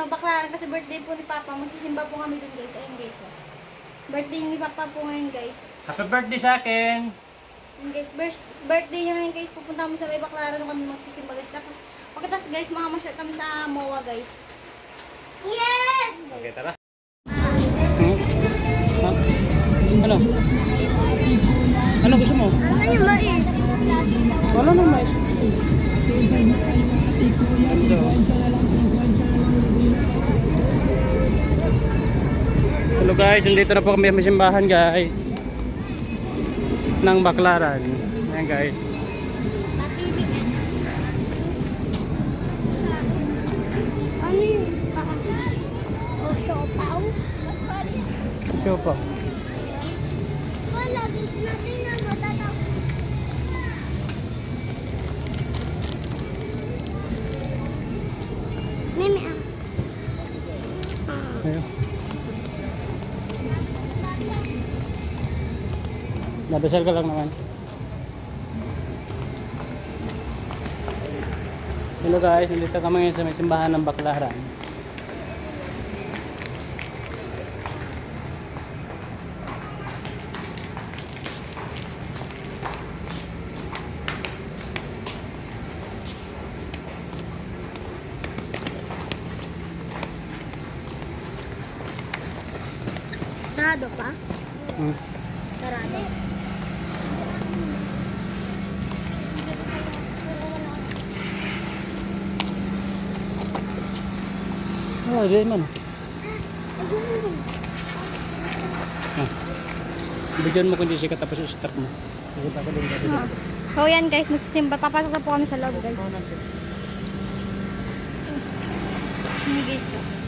Baklaran kasi birthday po ni Papa. Magsisimba po kami dun guys. Ayun guys. Oh. Birthday ni Papa po ngayon guys. Happy birthday sa akin! Ayun guys, birthday niya ngayon guys. Pupunta kami sa may Baklaran kami magsisimba guys. Tapos pagkatapos guys, mamamasyal kami sa MOA guys. Yes! Okay, tara. Ano? Ano gusto mo? Ano yung mais? Wala nang mais. Hello guys, nandito na po kami sa simbahan guys ng Baklaran. Ayan guys. Ano yung o siopaw? Siopaw. Lagi natin na matataw. Mimi Ayun. Nadasal ka lang naman. Hello guys, nandito kami ngayon sa may simbahan ng Baklaran. Sarado pa? Hmm. Sarado. Oh, di man. Bigyan mo kung di siya tapos i-stop mo. Pupunta ka doon. So yan guys, magsisimba. Papasok na po kami sa loob guys. Hindi guys.